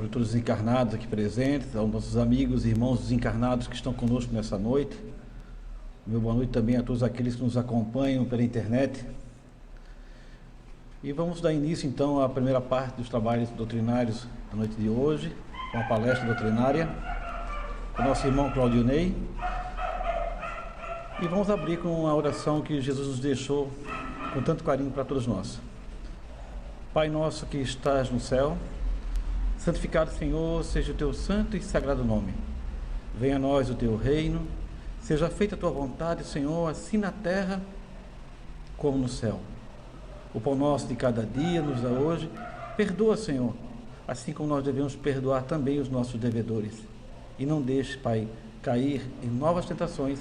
sobre todos os encarnados aqui presentes, aos nossos amigos e irmãos desencarnados que estão conosco nessa noite. Meu boa noite também a todos aqueles que nos acompanham pela internet. E vamos dar início então à primeira parte dos trabalhos doutrinários da noite de hoje, com a palestra doutrinária, com o nosso irmão Claudio Ney. E vamos abrir com a oração que Jesus nos deixou com tanto carinho para todos nós. Pai nosso que estás no céu, santificado, Senhor, seja o teu santo e sagrado nome. Venha a nós o teu reino, seja feita a tua vontade, Senhor, assim na terra como no céu. O pão nosso de cada dia nos dá hoje. Perdoa, Senhor, assim como nós devemos perdoar também os nossos devedores. E não deixe, Pai, cair em novas tentações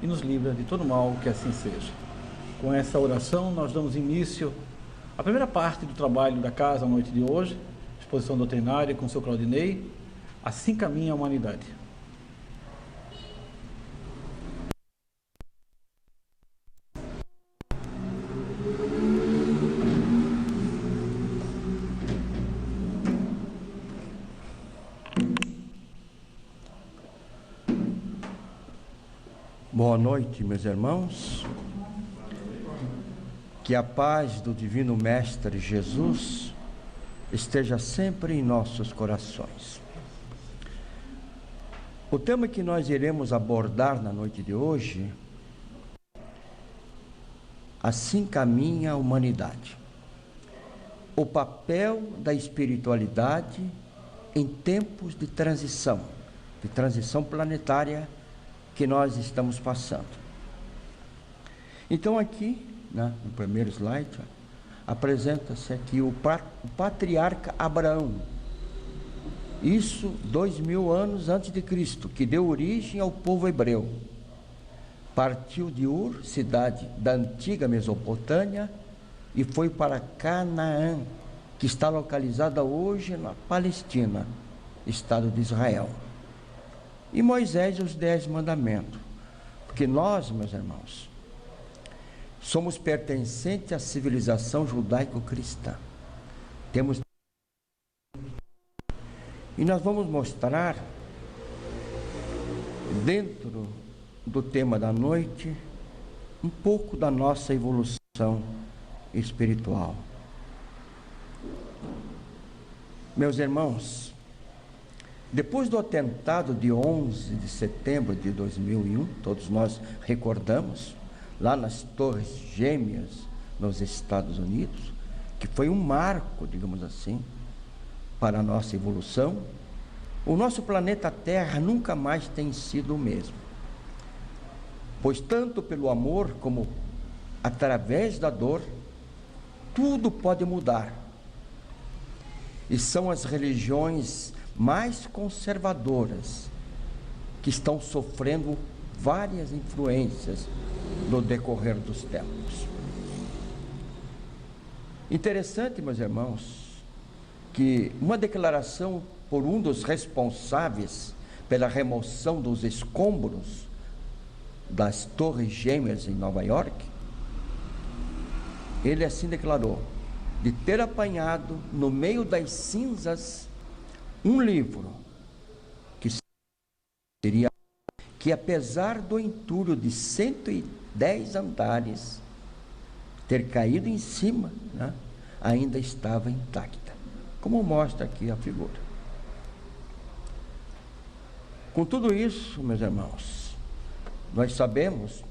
e nos livra de todo mal, que assim seja. Com essa oração nós damos início à primeira parte do trabalho da casa à noite de hoje, exposição doutrinária com o seu Claudio Ney, Assim Caminha a Humanidade. Boa noite, meus irmãos. Que a paz do Divino Mestre Jesus esteja sempre em nossos corações. O tema que nós iremos abordar na noite de hoje, Assim Caminha a Humanidade. O papel da espiritualidade em tempos de transição planetária que nós estamos passando. Então aqui, no primeiro slide, apresenta-se aqui o patriarca Abraão. Isso 2000 anos antes de Cristo, que deu origem ao povo hebreu. Partiu de Ur, cidade da antiga Mesopotâmia, e foi para Canaã, que está localizada hoje na Palestina, Estado de Israel. E Moisés os 10 mandamentos, porque nós, meus irmãos, somos pertencentes à civilização judaico-cristã. E nós vamos mostrar, dentro do tema da noite, um pouco da nossa evolução espiritual. Meus irmãos, depois do atentado de 11 de setembro de 2001, todos nós recordamos, lá nas Torres Gêmeas, nos Estados Unidos, que foi um marco, digamos assim, para a nossa evolução, o nosso planeta Terra nunca mais tem sido o mesmo. Pois tanto pelo amor como através da dor, tudo pode mudar. E são as religiões mais conservadoras que estão sofrendo várias influências no decorrer dos tempos. Interessante, meus irmãos, que uma declaração por um dos responsáveis pela remoção dos escombros das Torres Gêmeas em Nova York, ele assim declarou: de ter apanhado no meio das cinzas um livro que apesar do entulho de 110 andares ter caído em cima, ainda estava intacta, como mostra aqui a figura. Com tudo isso, meus irmãos, nós sabemos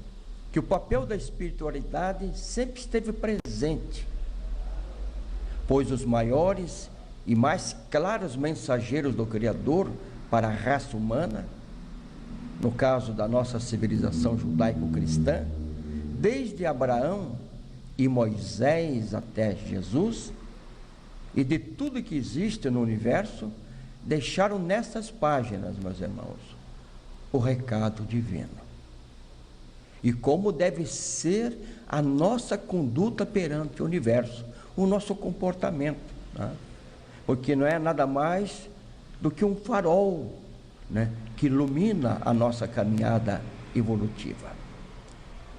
que o papel da espiritualidade sempre esteve presente, pois os maiores e mais claros mensageiros do Criador para a raça humana, no caso da nossa civilização judaico-cristã, desde Abraão e Moisés até Jesus, e de tudo que existe no universo, deixaram nessas páginas, meus irmãos, o recado divino. E como deve ser a nossa conduta perante o universo, o nosso comportamento, porque não é nada mais do que um farol, que ilumina a nossa caminhada evolutiva.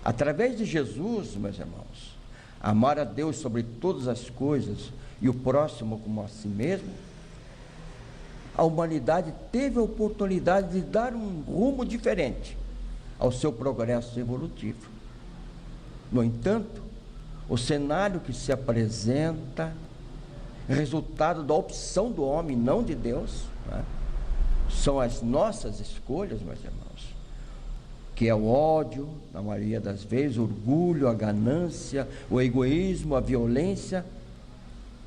Através de Jesus, meus irmãos, amar a Deus sobre todas as coisas e o próximo como a si mesmo, a humanidade teve a oportunidade de dar um rumo diferente ao seu progresso evolutivo. No entanto, o cenário que se apresenta, resultado da opção do homem, não de Deus, né? São as nossas escolhas, meus irmãos, que é o ódio, na maioria das vezes, o orgulho, a ganância, o egoísmo, a violência,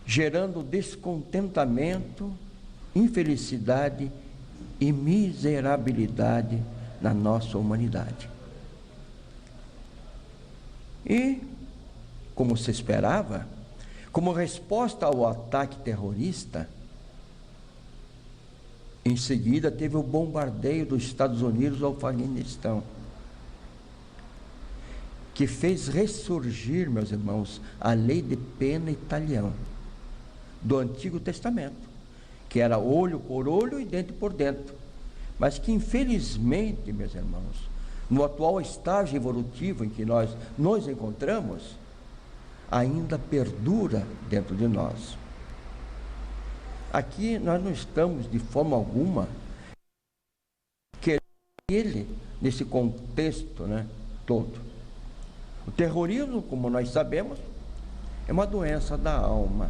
gerando descontentamento, infelicidade e miserabilidade na nossa humanidade. E, como se esperava, como resposta ao ataque terrorista, em seguida teve o bombardeio dos Estados Unidos ao Afeganistão, que fez ressurgir, meus irmãos, a lei de pena italiana do Antigo Testamento, que era olho por olho e dente por dente, mas que infelizmente, meus irmãos, no atual estágio evolutivo em que nós nos encontramos, ainda perdura dentro de nós. Aqui nós não estamos de forma alguma querendo ele nesse contexto, né, todo. O terrorismo, como nós sabemos, é uma doença da alma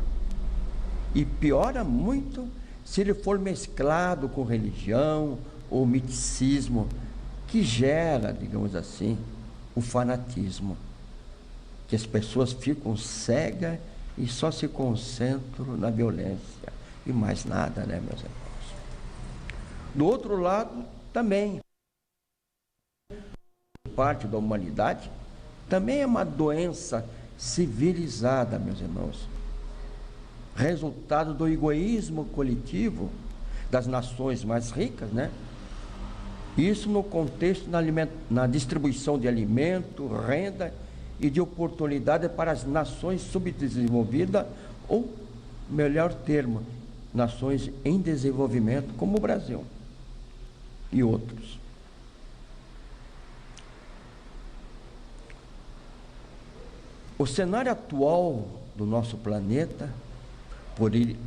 e piora muito se ele for mesclado com religião ou misticismo, que gera, digamos assim, o fanatismo, que as pessoas ficam cegas e só se concentram na violência e mais nada, né, meus irmãos? Do outro lado, também, parte da humanidade, também é uma doença civilizada, meus irmãos, resultado do egoísmo coletivo das nações mais ricas, né? Isso no contexto na distribuição de alimento, renda e de oportunidade para as nações subdesenvolvidas, ou, melhor termo, nações em desenvolvimento, como o Brasil e outros. O cenário atual do nosso planeta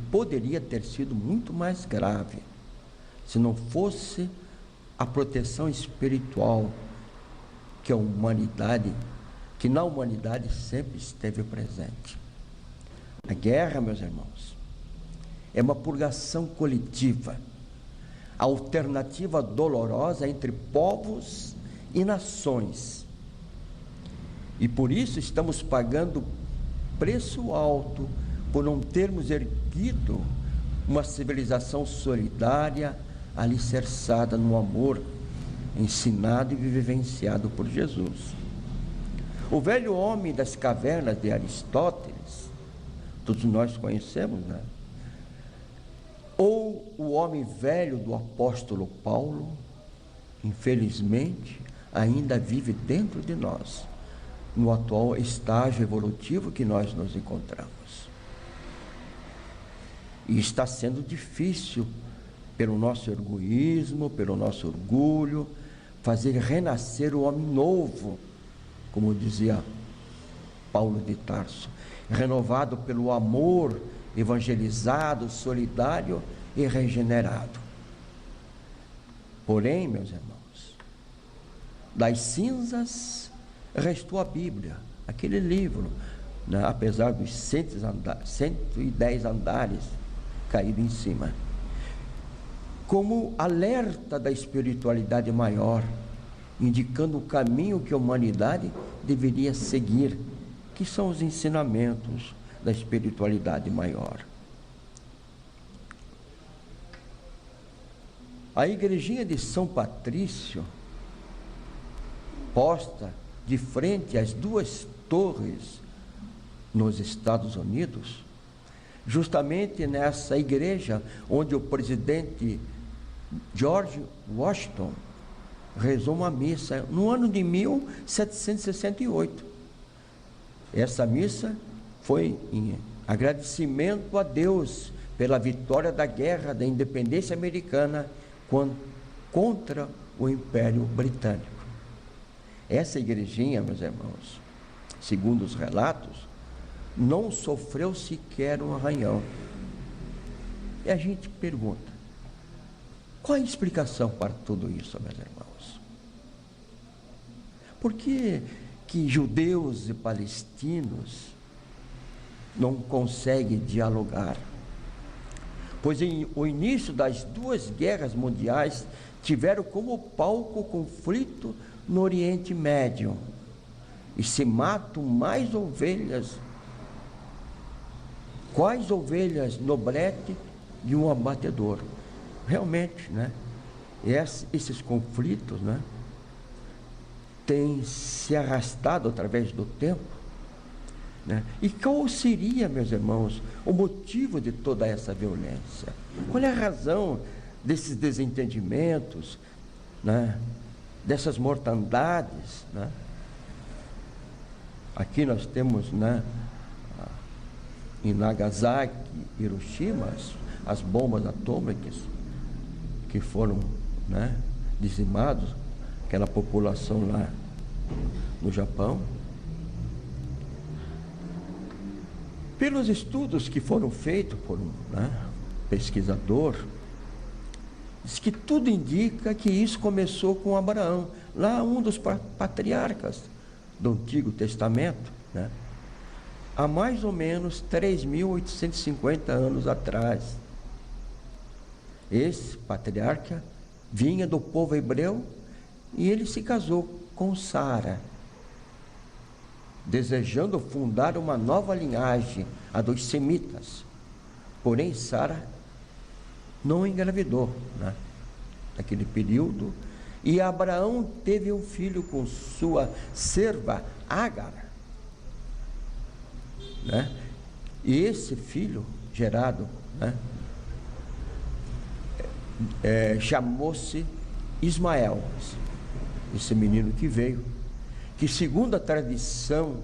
poderia ter sido muito mais grave se não fosse a proteção espiritual que na humanidade sempre esteve presente. A guerra, meus irmãos, é uma purgação coletiva, a alternativa dolorosa entre povos e nações. E por isso estamos pagando preço alto por não termos erguido uma civilização solidária, alicerçada no amor, ensinado e vivenciado por Jesus. O velho homem das cavernas de Aristóteles, todos nós conhecemos, né? Ou o homem velho do apóstolo Paulo, infelizmente, ainda vive dentro de nós, no atual estágio evolutivo que nós nos encontramos. E está sendo difícil, pelo nosso egoísmo, pelo nosso orgulho, fazer renascer o homem novo, como dizia Paulo de Tarso, renovado pelo amor, evangelizado, solidário e regenerado. Porém, meus irmãos, das cinzas restou a Bíblia, aquele livro, né, apesar dos 110 andares caído em cima, como alerta da espiritualidade maior, indicando o caminho que a humanidade deveria seguir, que são os ensinamentos da espiritualidade maior. A igrejinha de São Patrício, posta de frente às duas torres nos Estados Unidos, justamente nessa igreja onde o presidente George Washington rezou uma missa no ano de 1768. Essa missa foi em agradecimento a Deus pela vitória da guerra da independência americana contra o Império Britânico. Essa igrejinha, meus irmãos, segundo os relatos, não sofreu sequer um arranhão. E a gente pergunta, Qual a explicação para tudo isso, meus irmãos? Por que judeus e palestinos não conseguem dialogar? Pois o início das duas guerras mundiais tiveram como palco o conflito no Oriente Médio, e se matam mais ovelhas. Quais ovelhas no brete de um abatedor? Realmente, né? Esses conflitos, né, têm se arrastado através do tempo, né? E qual seria, meus irmãos, o motivo de toda essa violência? Qual é a razão desses desentendimentos, né, dessas mortandades, né? Aqui nós temos, né, em Nagasaki, Hiroshima, as bombas atômicas que foram, né, dizimadas, aquela população lá no Japão. Pelos estudos que foram feitos por um, né, pesquisador, diz que tudo indica que isso começou com Abraão, lá um dos patriarcas do Antigo Testamento, né, há mais ou menos 3.850 anos atrás. Esse patriarca vinha do povo hebreu e ele se casou com Sara, desejando fundar uma nova linhagem, a dos semitas. Porém, Sara não engravidou, né, naquele período, e Abraão teve um filho com sua serva Ágar, né? E esse filho gerado, né, chamou-se Ismael, esse menino que veio, que segundo a tradição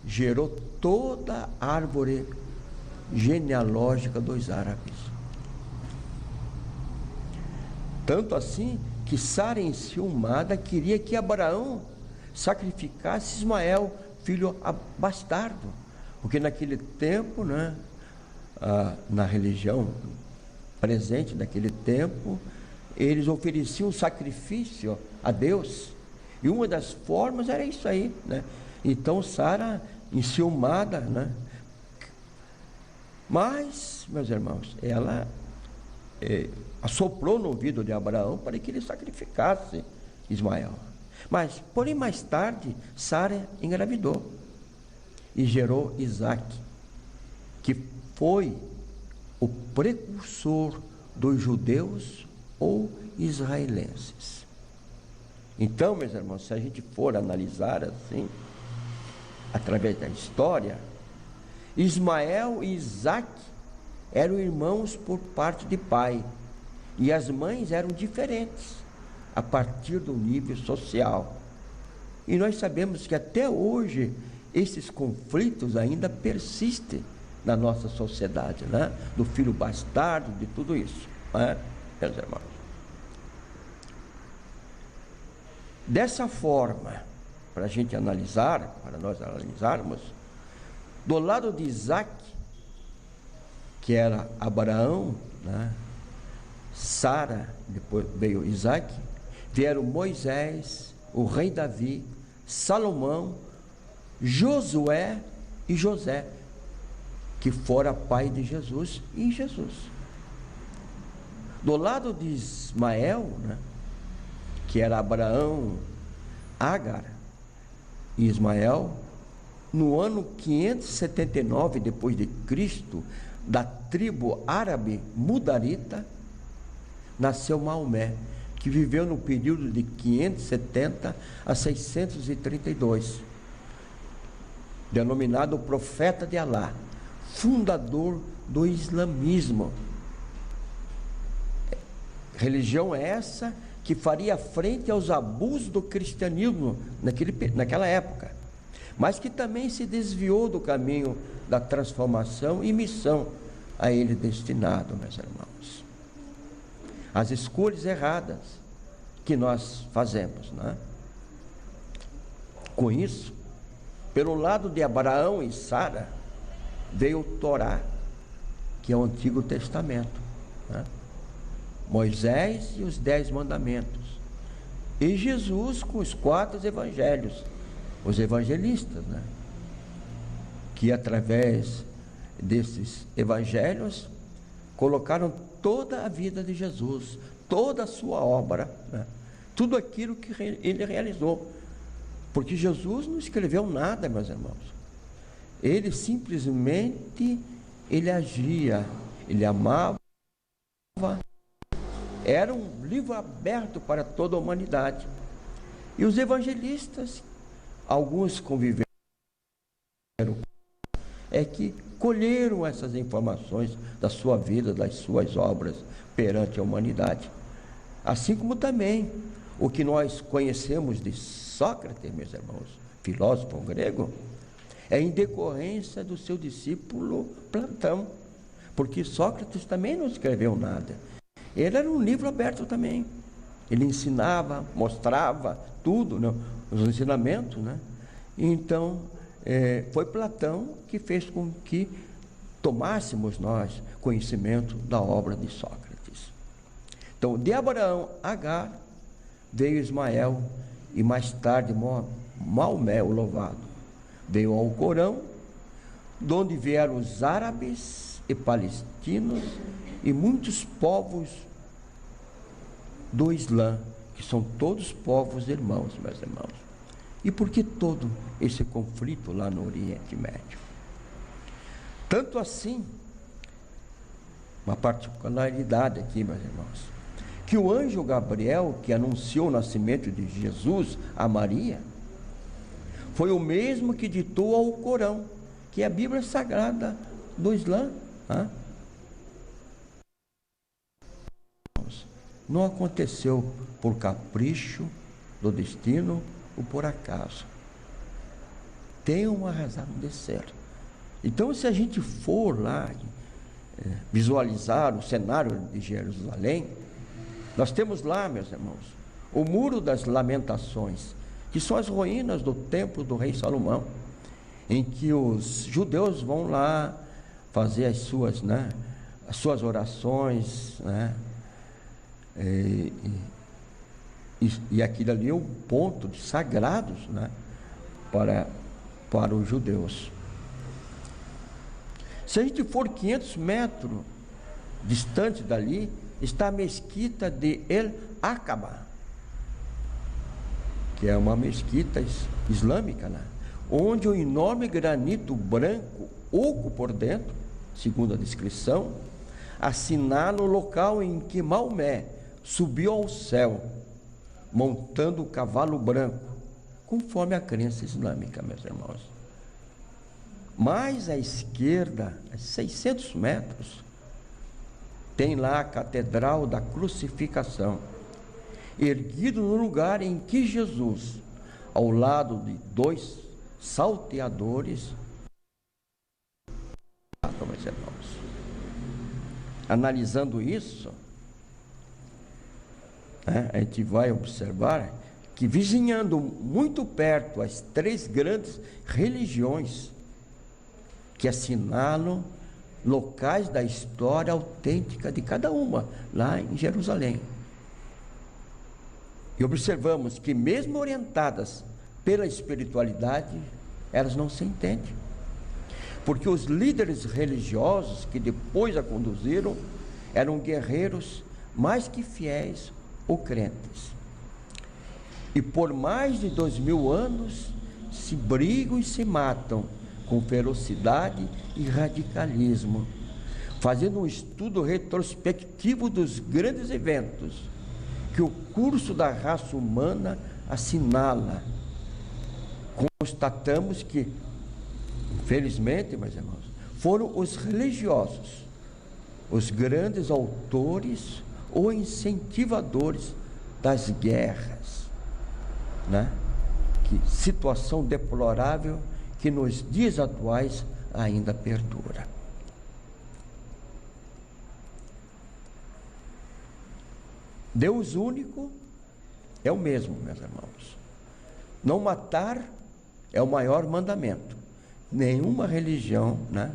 gerou toda a árvore genealógica dos árabes. Tanto assim que Sara, enciumada, queria que Abraão sacrificasse Ismael, filho bastardo, porque naquele tempo, né, na religião presente naquele tempo, eles ofereciam sacrifício a Deus, e uma das formas era isso aí, né? Então Sara, enciumada, né? Mas, meus irmãos, ela assoprou no ouvido de Abraão para que ele sacrificasse Ismael. Mas, porém, mais tarde, Sara engravidou e gerou Isaac, que foi o precursor dos judeus ou israelenses. Então, meus irmãos, se a gente for analisar assim, através da história, Ismael e Isaac eram irmãos por parte de pai, e as mães eram diferentes a partir do nível social. E nós sabemos que até hoje esses conflitos ainda persistem na nossa sociedade, né? Do filho bastardo, de tudo isso, né, meus irmãos? Dessa forma, para a gente analisar, para nós analisarmos, do lado de Isaac, que era Abraão, né, Sara, depois veio Isaac, vieram Moisés, o rei Davi, Salomão, Josué e José, que fora pai de Jesus e Jesus. Do lado de Ismael, né, que era Abraão, Ágar e Ismael, no ano 579 depois de Cristo, da tribo árabe Mudarita, nasceu Maomé, que viveu no período de 570 a 632, denominado o profeta de Alá, fundador do islamismo. Religião essa que faria frente aos abusos do cristianismo naquela época, mas que também se desviou do caminho da transformação e missão a ele destinado, meus irmãos. As escolhas erradas que nós fazemos, né? Com isso, pelo lado de Abraão e Sara, veio o Torá, que é o Antigo Testamento, né? Moisés e os 10 mandamentos, e Jesus com os 4 evangelhos, os evangelistas, né? Que através desses evangelhos colocaram toda a vida de Jesus, toda a sua obra, né? Tudo aquilo que ele realizou, porque Jesus não escreveu nada, meus irmãos. Ele simplesmente, ele agia, ele amava, era um livro aberto para toda a humanidade. E os evangelistas, alguns conviveram, que colheram essas informações da sua vida, das suas obras perante a humanidade. Assim como também o que nós conhecemos de Sócrates, meus irmãos, filósofo grego, é em decorrência do seu discípulo Platão, porque Sócrates também não escreveu nada. Ele era um livro aberto também. Ele ensinava, mostrava tudo, né? Os ensinamentos, né? Então, foi Platão que fez com que tomássemos nós conhecimento da obra de Sócrates. Então, de Abraão, Agar, veio Ismael, e mais tarde Maomé, o louvado. Veio ao Corão, de onde vieram os árabes e palestinos e muitos povos do Islã, que são todos povos irmãos, meus irmãos. E por que todo esse conflito lá no Oriente Médio? Tanto assim, uma particularidade aqui, meus irmãos, que o anjo Gabriel, que anunciou o nascimento de Jesus a Maria, foi o mesmo que ditou ao Corão, que é a Bíblia Sagrada do Islã. Não aconteceu por capricho do destino ou por acaso. Tem uma razão de ser. Então, se a gente for lá visualizar o cenário de Jerusalém, nós temos lá, meus irmãos, o Muro das Lamentações, que são as ruínas do templo do rei Salomão, em que os judeus vão lá fazer as suas orações, né? E aquilo ali é um ponto de sagrados, né? para os judeus. Se a gente for 500 metros distante dali, está a mesquita de El Aqaba, que é uma mesquita islâmica, né? Onde um enorme granito branco, oco por dentro, segundo a descrição, assinala o local em que Maomé subiu ao céu, montando o cavalo branco, conforme a crença islâmica, meus irmãos. Mais à esquerda, a 600 metros, tem lá a Catedral da Crucificação, erguido no lugar em que Jesus, ao lado de 2 salteadores, meus irmãos. Analisando isso, a gente vai observar que, vizinhando muito perto as 3 grandes religiões que assinalam locais da história autêntica de cada uma, lá em Jerusalém. E observamos que, mesmo orientadas pela espiritualidade, elas não se entendem. Porque os líderes religiosos que depois a conduziram eram guerreiros mais que fiéis ou crentes. E por mais de 2000 anos se brigam e se matam com ferocidade e radicalismo, fazendo um estudo retrospectivo dos grandes eventos que o curso da raça humana assinala. Constatamos que, infelizmente, meus irmãos, foram os religiosos os grandes autores ou incentivadores das guerras, né? Que situação deplorável que nos dias atuais ainda perdura. Deus único é o mesmo, meus irmãos. Não matar é o maior mandamento. Nenhuma religião, né,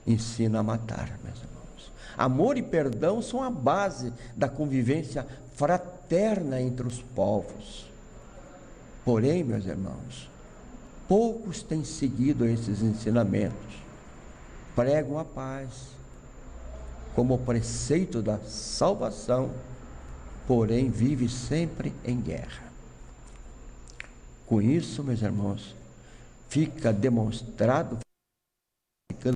ensina a matar, meus irmãos. irmãos. Amor e perdão são a base da convivência fraterna entre os povos. Porém, meus irmãos, poucos têm seguido esses ensinamentos. Pregam a paz como preceito da salvação, porém vive sempre em guerra. Com isso, meus irmãos, fica demonstrado que o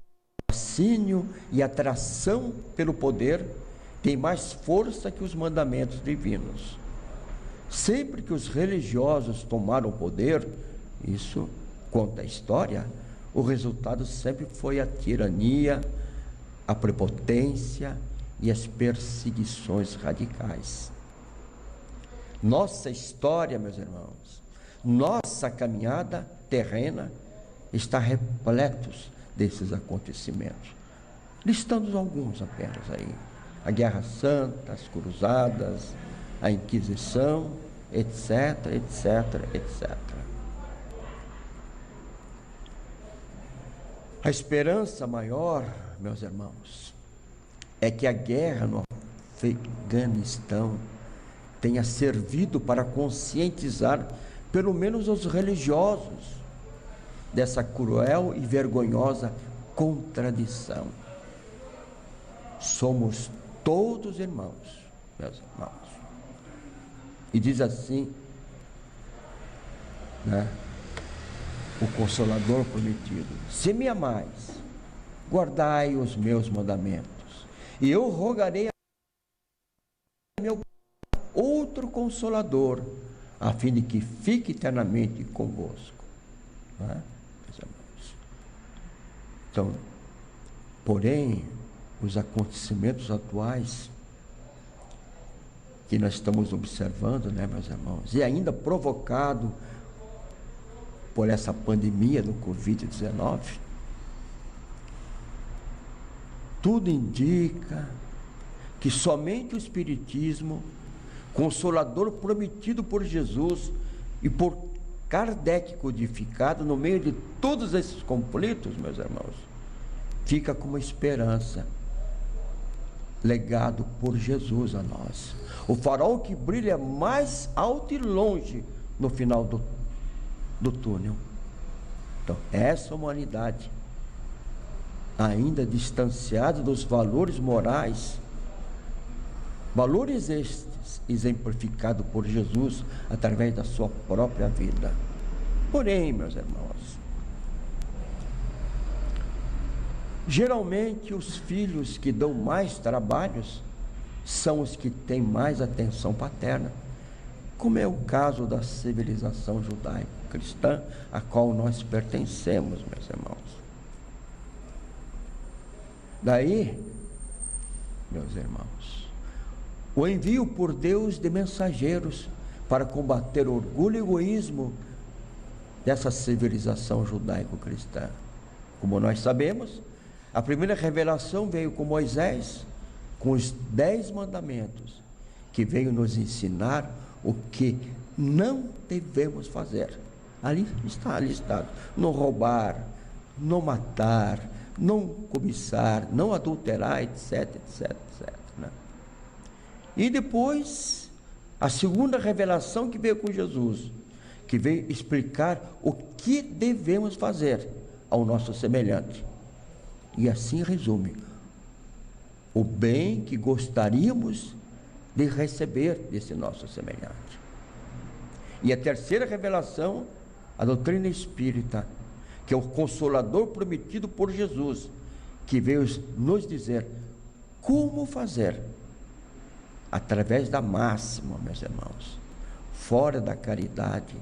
fascínio e atração pelo poder tem mais força que os mandamentos divinos. Sempre que os religiosos tomaram o poder, isso conta a história, o resultado sempre foi a tirania, a prepotência e as perseguições radicais. Nossa história, meus irmãos, nossa caminhada terrena está repletos desses acontecimentos. Listando alguns apenas aí: a Guerra Santa, as Cruzadas, a Inquisição, etc, etc, etc. A esperança maior, meus irmãos, é que a guerra no Afeganistão tenha servido para conscientizar pelo menos os religiosos dessa cruel e vergonhosa contradição. Somos todos irmãos, meus irmãos. E diz assim, o Consolador prometido: se me amais, guardai os meus mandamentos, e eu rogarei a meu outro Consolador, a fim de que fique eternamente convosco. Então, porém, os acontecimentos atuais que nós estamos observando, meus irmãos, e ainda provocado por essa pandemia do Covid-19, tudo indica que somente o Espiritismo, Consolador prometido por Jesus e por Kardec codificado no meio de todos esses conflitos, meus irmãos, fica como esperança, legado por Jesus a nós. O farol que brilha mais alto e longe no final do túnel. Então, essa humanidade, ainda distanciada dos valores morais, valores estes exemplificados por Jesus através da sua própria vida. Porém, meus irmãos, geralmente os filhos que dão mais trabalhos são os que têm mais atenção paterna, como é o caso da civilização judaico-cristã a qual nós pertencemos, meus irmãos. Daí, meus irmãos, o envio por Deus de mensageiros para combater o orgulho e egoísmo dessa civilização judaico-cristã. Como nós sabemos, a primeira revelação veio com Moisés, com os 10 mandamentos, que veio nos ensinar o que não devemos fazer. Ali está listado: não roubar, não matar, não cobiçar, não adulterar, etc, etc, etc. E depois, a segunda revelação que veio com Jesus, que veio explicar o que devemos fazer ao nosso semelhante. E assim resume: o bem que gostaríamos de receber desse nosso semelhante. E a terceira revelação, a doutrina espírita, que é o Consolador prometido por Jesus, que veio nos dizer como fazer. Através da máxima, meus irmãos: fora da caridade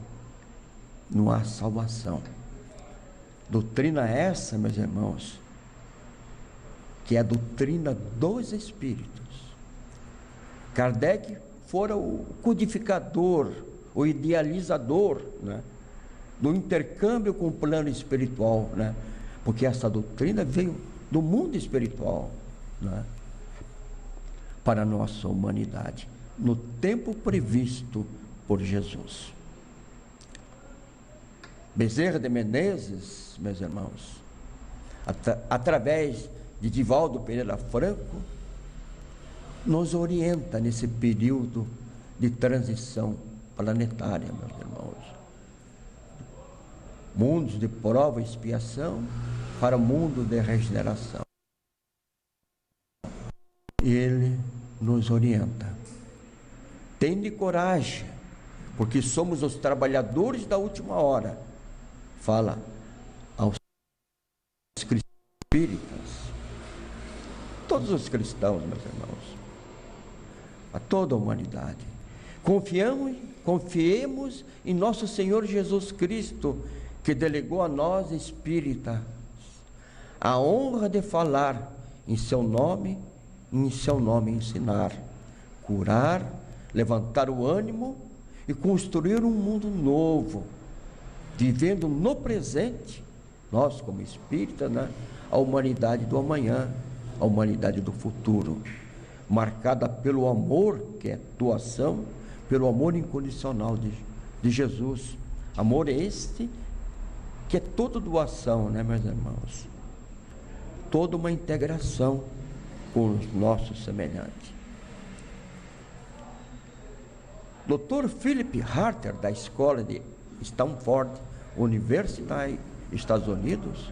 não há salvação. Doutrina essa, meus irmãos, que é a doutrina dos Espíritos. Kardec fora o codificador, o idealizador, do intercâmbio com o plano espiritual, porque essa doutrina veio do mundo espiritual, para a nossa humanidade, no tempo previsto por Jesus. Bezerra de Menezes, meus irmãos, através de Divaldo Pereira Franco, nos orienta nesse período de transição planetária, meus irmãos. Mundos de prova e expiação para mundo de regeneração. Ele nos orienta. Tende coragem, porque somos os trabalhadores da última hora. Fala aos espíritas, todos os cristãos, meus irmãos, a toda a humanidade. Confiemos em nosso Senhor Jesus Cristo, que delegou a nós, espíritas, a honra de falar em seu nome e em seu nome ensinar, curar, levantar o ânimo e construir um mundo novo, vivendo no presente, nós como espíritas, né, a humanidade do amanhã, a humanidade do futuro, marcada pelo amor, que é doação, pelo amor incondicional de Jesus. Amor este que é toda doação, né, meus irmãos? Toda uma integração com os nossos semelhantes. Dr. Philip Harter, da escola de Stanford University, Estados Unidos,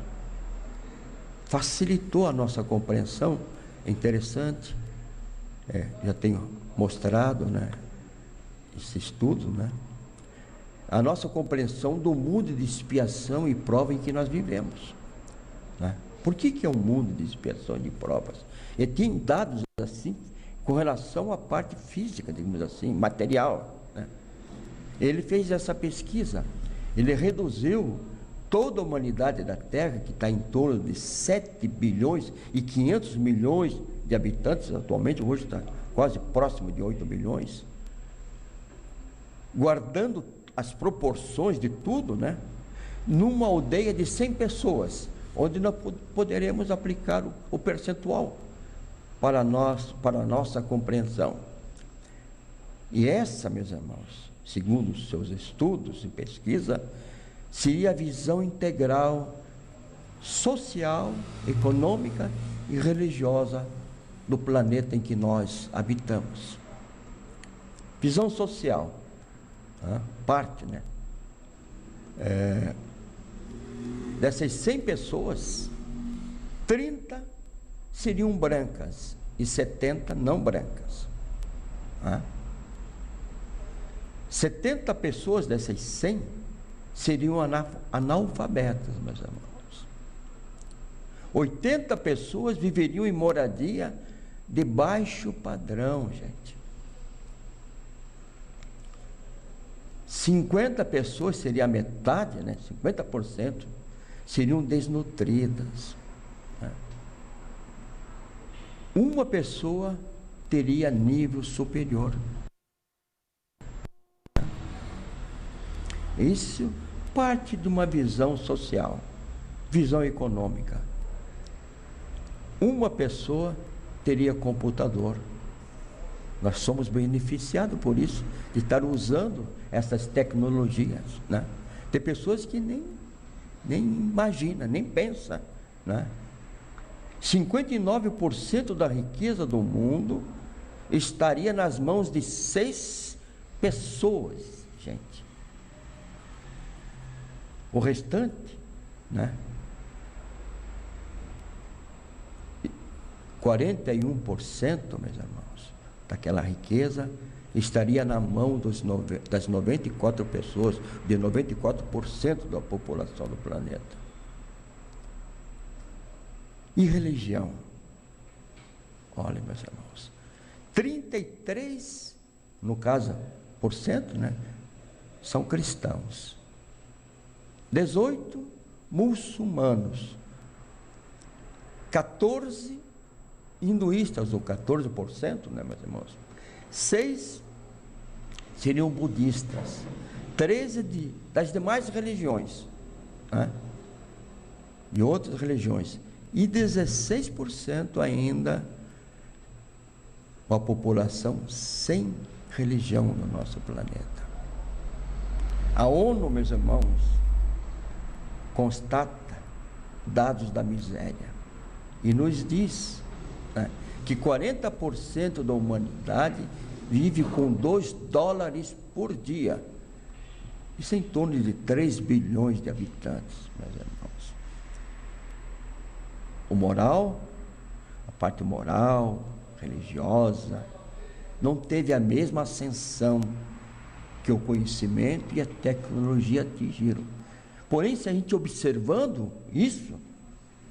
facilitou a nossa compreensão. É interessante, já tenho mostrado, né, esse estudo, né, a nossa compreensão do mundo de expiação e prova em que nós vivemos, né? Por que é um mundo de expiação e de provas? Ele tem dados assim com relação à parte física, digamos assim, material, né? Ele fez essa pesquisa, ele reduziu toda a humanidade da Terra, que está em torno de 7 bilhões e 500 milhões de habitantes, atualmente hoje está quase próximo de 8 bilhões, guardando as proporções de tudo, né, numa aldeia de 100 pessoas, onde nós poderemos aplicar o percentual para a nossa compreensão. E essa, meus irmãos, segundo os seus estudos e pesquisa, seria a visão integral, social, econômica e religiosa do planeta em que nós habitamos. Visão social, parte, né? Dessas 100 pessoas, 30 seriam brancas e 70 não brancas. 70 pessoas dessas 100 seriam analfabetas, meus irmãos. 80 pessoas viveriam em moradia de baixo padrão, gente. 50 pessoas, seria a metade, né? 50% seriam desnutridas. Uma pessoa teria nível superior. Isso parte de uma visão social, visão econômica. Uma pessoa teria computador. Nós somos beneficiados por isso, de estar usando essas tecnologias, né? Tem pessoas que nem imagina, nem pensa, né? 59% da riqueza do mundo estaria nas mãos de 6 pessoas, gente. O restante, né? 41%, meus irmãos, daquela riqueza estaria na mão das 94 pessoas, de 94% da população do planeta. E religião? Olha, meus irmãos, 33%, no caso, né, são cristãos. 18% muçulmanos. 14% hinduístas, ou 14%, né, meus irmãos? 6% seriam budistas. 13% das demais religiões, né? De outras religiões. E 16% ainda uma população sem religião no nosso planeta. A ONU, meus irmãos, constata dados da miséria e nos diz, né, que 40% da humanidade vive com $2 por dia. Isso é em torno de 3 bilhões de habitantes, meus irmãos. O moral, a parte moral, religiosa, não teve a mesma ascensão que o conhecimento e a tecnologia atingiram. Porém, se a gente observando isso,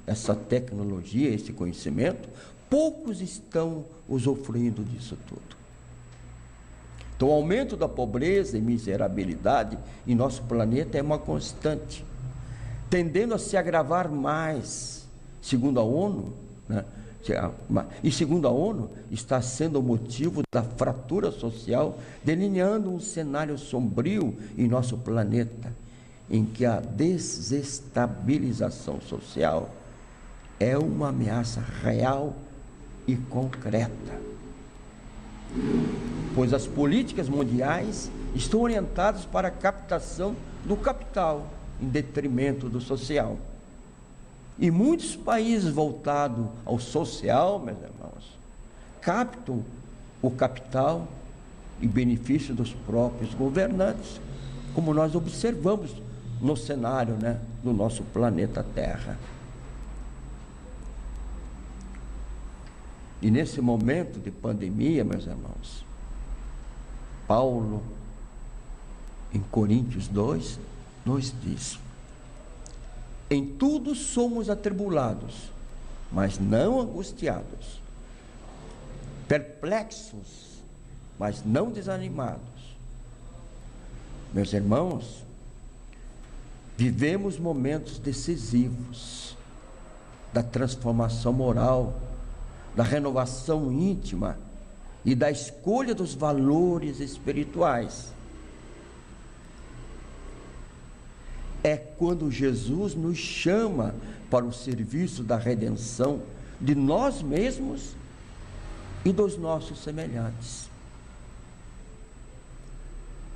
essa tecnologia, esse conhecimento, poucos estão usufruindo disso tudo. Então, o aumento da pobreza e miserabilidade em nosso planeta é uma constante, tendendo a se agravar mais, segundo a ONU, né? E segundo a ONU, está sendo o motivo da fratura social, delineando um cenário sombrio em nosso planeta, em que a desestabilização social é uma ameaça real e concreta. Pois as políticas mundiais estão orientadas para a captação do capital, em detrimento do social. E muitos países voltados ao social, meus irmãos, captam o capital em benefício dos próprios governantes, como nós observamos no cenário, né, do nosso planeta Terra. E nesse momento de pandemia, meus irmãos, Paulo, em Coríntios 2, nos diz: em tudo somos atribulados, mas não angustiados, perplexos, mas não desanimados. Meus irmãos, vivemos momentos decisivos da transformação moral, da renovação íntima e da escolha dos valores espirituais. É quando Jesus nos chama para o serviço da redenção de nós mesmos e dos nossos semelhantes.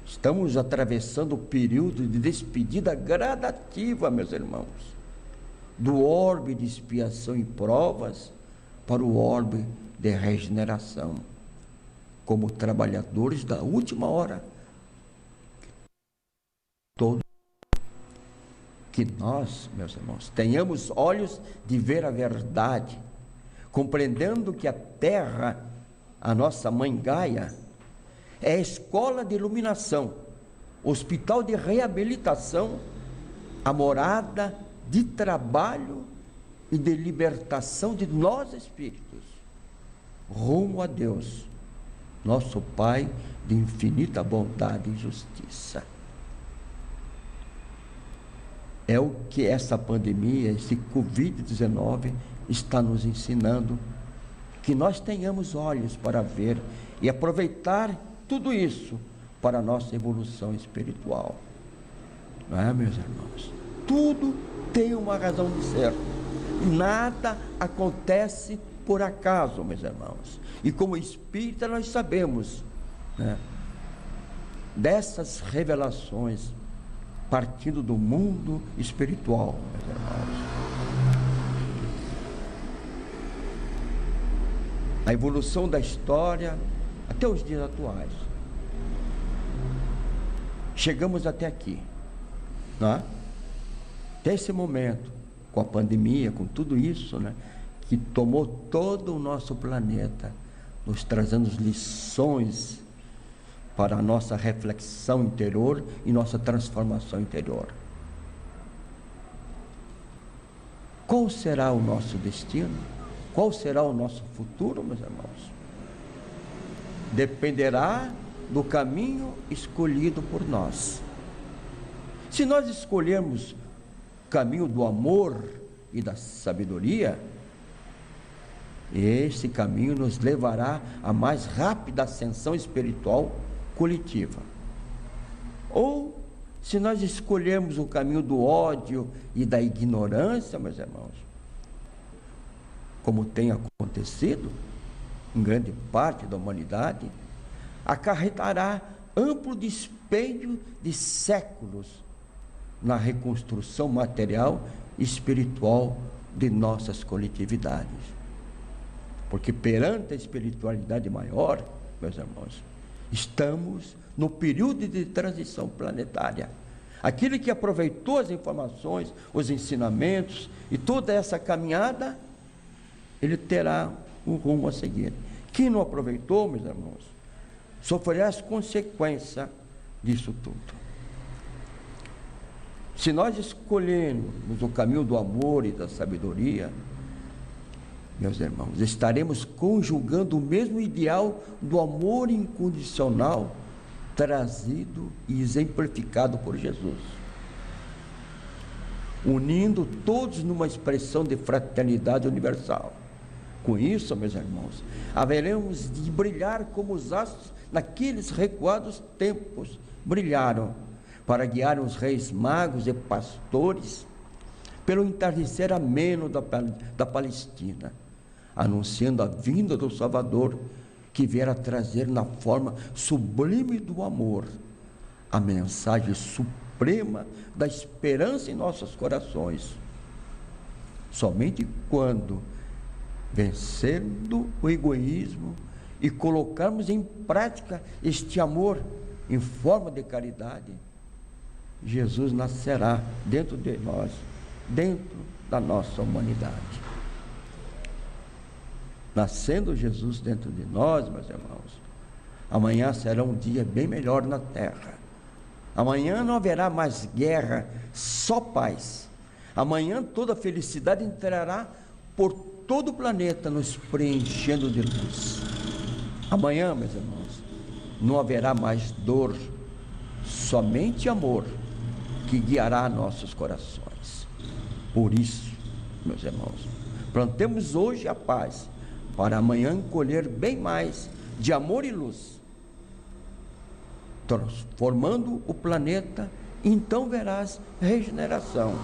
Estamos atravessando o período de despedida gradativa, meus irmãos, do orbe de expiação e provas para o orbe de regeneração, como trabalhadores da última hora. Que nós, meus irmãos, tenhamos olhos de ver a verdade, compreendendo que a terra, a nossa mãe Gaia, é a escola de iluminação, hospital de reabilitação, a morada de trabalho e de libertação de nós espíritos, rumo a Deus, nosso Pai de infinita bondade e justiça. É o que essa pandemia, esse Covid-19 está nos ensinando, que nós tenhamos olhos para ver e aproveitar tudo isso para a nossa evolução espiritual. Não é, meus irmãos? Tudo tem uma razão de ser. Nada acontece por acaso, meus irmãos. E como espírita nós sabemos, né, dessas revelações partindo do mundo espiritual, meus irmãos. A evolução da história até os dias atuais. Chegamos até aqui, né? Até esse momento, com a pandemia, com tudo isso, né, que tomou todo o nosso planeta, nos trazendo lições para a nossa reflexão interior e nossa transformação interior. Qual será o nosso destino? Qual será o nosso futuro, meus irmãos? Dependerá do caminho escolhido por nós. Se nós escolhermos o caminho do amor e da sabedoria, esse caminho nos levará a mais rápida ascensão espiritual coletiva. Ou, se nós escolhermos o caminho do ódio e da ignorância, meus irmãos, como tem acontecido em grande parte da humanidade, acarretará amplo dispêndio de séculos na reconstrução material e espiritual de nossas coletividades. Porque perante a espiritualidade maior, meus irmãos, estamos no período de transição planetária. Aquele que aproveitou as informações, os ensinamentos e toda essa caminhada, ele terá um rumo a seguir. Quem não aproveitou, meus irmãos, sofrerá as consequências disso tudo. Se nós escolhermos o caminho do amor e da sabedoria, meus irmãos, estaremos conjugando o mesmo ideal do amor incondicional trazido e exemplificado por Jesus, unindo todos numa expressão de fraternidade universal. Com isso, meus irmãos, haveremos de brilhar como os astros naqueles recuados tempos brilharam, para guiar os reis magos e pastores pelo entardecer ameno da Palestina, anunciando a vinda do Salvador, que viera trazer na forma sublime do amor a mensagem suprema da esperança em nossos corações. Somente quando, vencendo o egoísmo e colocarmos em prática este amor em forma de caridade, Jesus nascerá dentro de nós, dentro da nossa humanidade. Nascendo Jesus dentro de nós, meus irmãos, amanhã será um dia bem melhor na terra. Amanhã não haverá mais guerra, só paz. Amanhã toda a felicidade entrará por todo o planeta, nos preenchendo de luz. Amanhã, meus irmãos, não haverá mais dor, somente amor que guiará nossos corações. Por isso, meus irmãos, plantemos hoje a paz, para amanhã colher bem mais de amor e luz, transformando o planeta. Então verás regeneração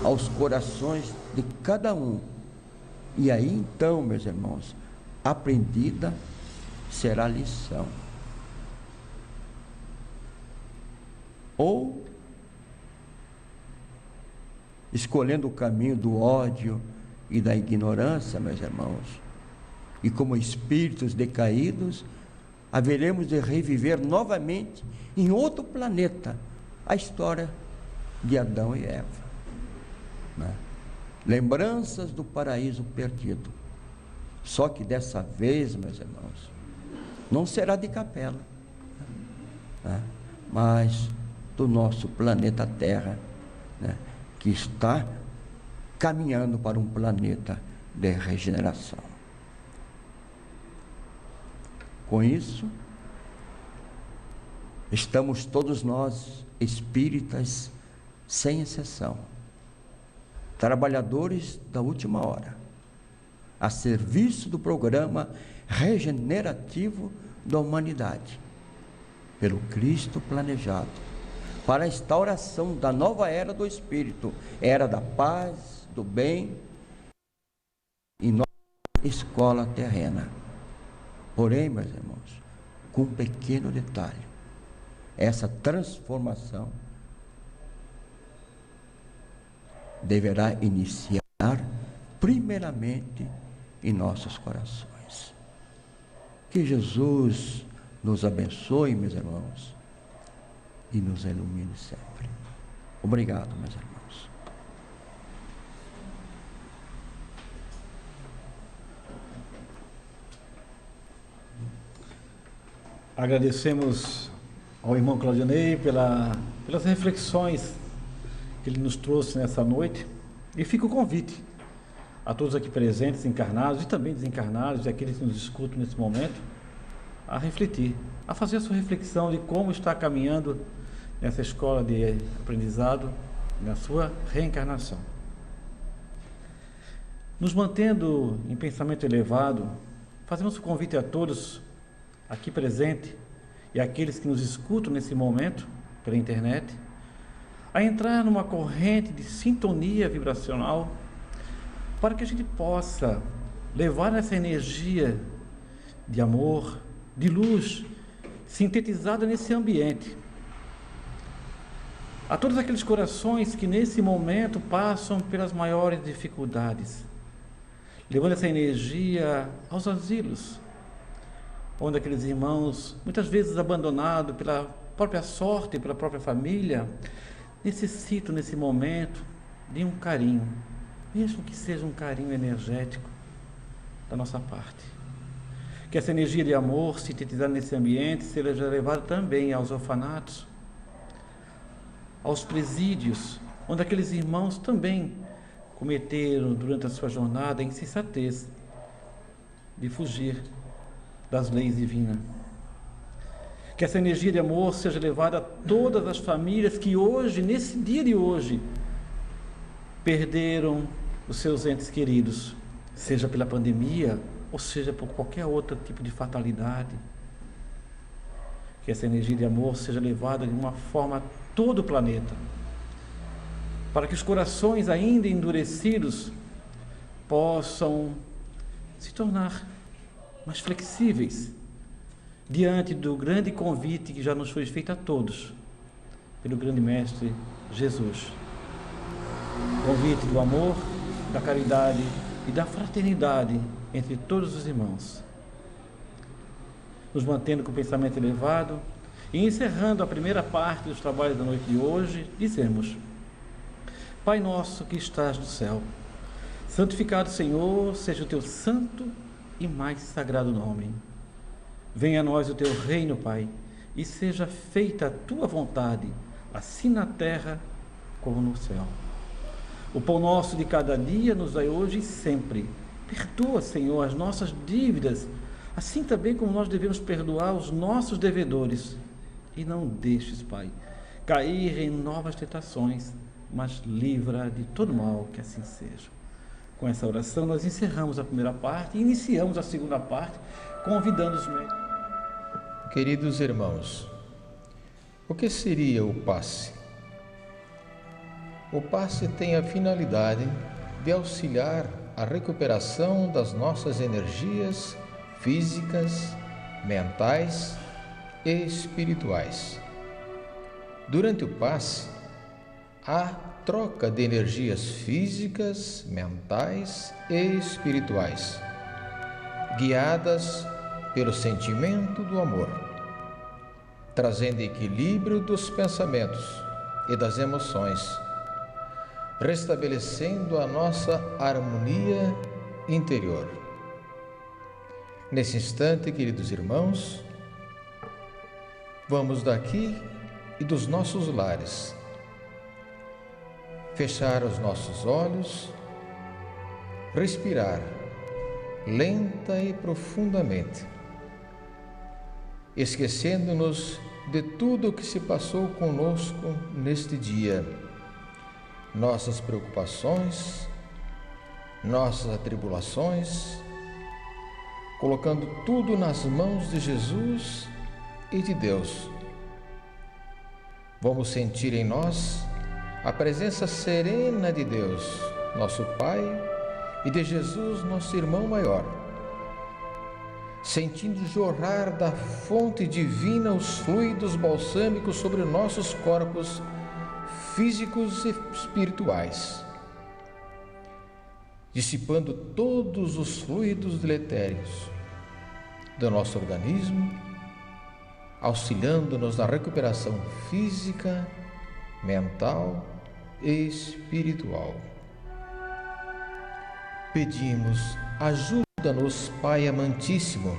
aos corações de cada um. E aí então, meus irmãos, aprendida será a lição. Ou escolhendo o caminho do ódio e da ignorância, meus irmãos, e como espíritos decaídos, haveremos de reviver novamente em outro planeta a história de Adão e Eva, né? Lembranças do paraíso perdido. Só que dessa vez, meus irmãos, não será de capela, né? Mas do nosso planeta Terra, né? Que está caminhando para um planeta de regeneração. Com isso, estamos todos nós, espíritas, sem exceção, trabalhadores da última hora, a serviço do programa regenerativo da humanidade, pelo Cristo planejado, para a instauração da nova era do Espírito, era da paz, do bem, e nossa escola terrena. Porém, meus irmãos, com um pequeno detalhe, essa transformação deverá iniciar primeiramente em nossos corações. Que Jesus nos abençoe, meus irmãos, e nos ilumine sempre. Obrigado, meus irmãos. Agradecemos ao irmão Claudionei pelas reflexões que ele nos trouxe nessa noite, e fica o convite a todos aqui presentes, encarnados e também desencarnados, e aqueles que nos escutam nesse momento, a refletir, a fazer a sua reflexão de como está caminhando nessa escola de aprendizado, na sua reencarnação. Nos mantendo em pensamento elevado, fazemos o convite a todos aqui presente e aqueles que nos escutam nesse momento pela internet, a entrar numa corrente de sintonia vibracional, para que a gente possa levar essa energia de amor, de luz, sintetizada nesse ambiente, a todos aqueles corações que nesse momento passam pelas maiores dificuldades, levando essa energia aos asilos, onde aqueles irmãos, muitas vezes abandonados pela própria sorte, pela própria família, necessitam nesse momento de um carinho, mesmo que seja um carinho energético da nossa parte. Que essa energia de amor sintetizada nesse ambiente seja levada também aos orfanatos, aos presídios, onde aqueles irmãos também cometeram durante a sua jornada a insensatez de fugir das leis divinas. Que essa energia de amor seja levada a todas as famílias que hoje, nesse dia de hoje, perderam os seus entes queridos, seja pela pandemia ou seja por qualquer outro tipo de fatalidade. Que essa energia de amor seja levada de uma forma a todo o planeta, para que os corações ainda endurecidos possam se tornar mais flexíveis diante do grande convite que já nos foi feito a todos pelo grande Mestre Jesus. Convite do amor, da caridade e da fraternidade entre todos os irmãos. Nos mantendo com o pensamento elevado e encerrando a primeira parte dos trabalhos da noite de hoje, dizemos: Pai nosso que estás no céu, santificado, Senhor, seja o teu santo e mais sagrado nome. Venha a nós o teu reino, Pai, e seja feita a tua vontade, assim na terra como no céu. O pão nosso de cada dia nos dai hoje e sempre. Perdoa, Senhor, as nossas dívidas, assim também como nós devemos perdoar os nossos devedores. E não deixes, Pai, cair em novas tentações, mas livra de todo mal, que assim seja. Com essa oração nós encerramos a primeira parte e iniciamos a segunda parte, convidando os médicos. Queridos irmãos, o que seria o passe? O passe tem a finalidade de auxiliar a recuperação das nossas energias físicas, mentais e espirituais. Durante o passe, há troca de energias físicas, mentais e espirituais, guiadas pelo sentimento do amor, trazendo equilíbrio dos pensamentos e das emoções, restabelecendo a nossa harmonia interior. Nesse instante, queridos irmãos, vamos daqui e dos nossos lares fechar os nossos olhos, respirar lenta e profundamente, esquecendo-nos de tudo o que se passou conosco neste dia, nossas preocupações, nossas atribulações, colocando tudo nas mãos de Jesus e de Deus. Vamos sentir em nós a presença serena de Deus, nosso Pai, e de Jesus, nosso irmão maior, sentindo jorrar da fonte divina os fluidos balsâmicos sobre nossos corpos físicos e espirituais, dissipando todos os fluidos deletérios do nosso organismo, auxiliando-nos na recuperação física, mental e espiritual. Pedimos, ajuda-nos, Pai amantíssimo,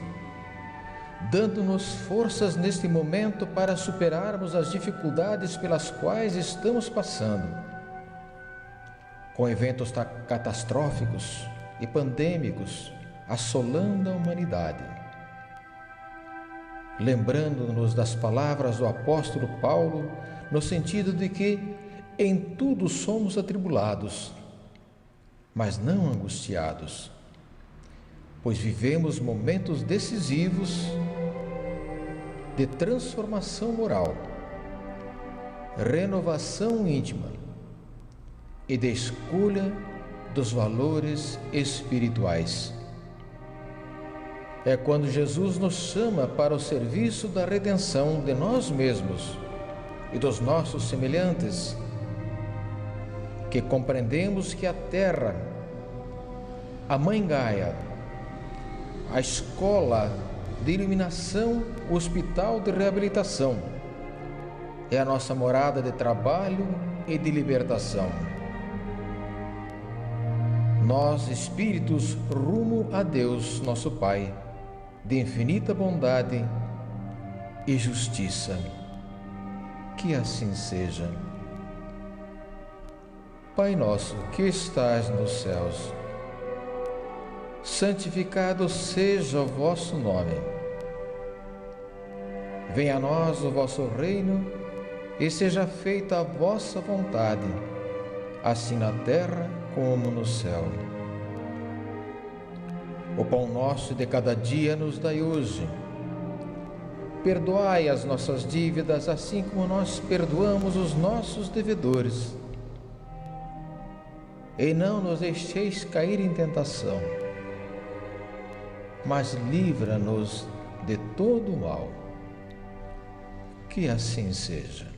dando-nos forças neste momento para superarmos as dificuldades pelas quais estamos passando, com eventos catastróficos e pandêmicos assolando a humanidade. Lembrando-nos das palavras do apóstolo Paulo, no sentido de que em tudo somos atribulados, mas não angustiados, pois vivemos momentos decisivos de transformação moral, renovação íntima e de escolha dos valores espirituais. É quando Jesus nos chama para o serviço da redenção de nós mesmos e dos nossos semelhantes, que compreendemos que a terra, a Mãe Gaia, a escola de iluminação, o hospital de reabilitação, é a nossa morada de trabalho e de libertação. Nós, espíritos, rumo a Deus, nosso Pai, de infinita bondade e justiça. Que assim seja. Pai nosso que estás nos céus, santificado seja o vosso nome. Venha a nós o vosso reino e seja feita a vossa vontade, assim na terra como no céu. O pão nosso de cada dia nos dai hoje. Perdoai as nossas dívidas, assim como nós perdoamos os nossos devedores. E não nos deixeis cair em tentação, mas livra-nos de todo o mal. Que assim seja.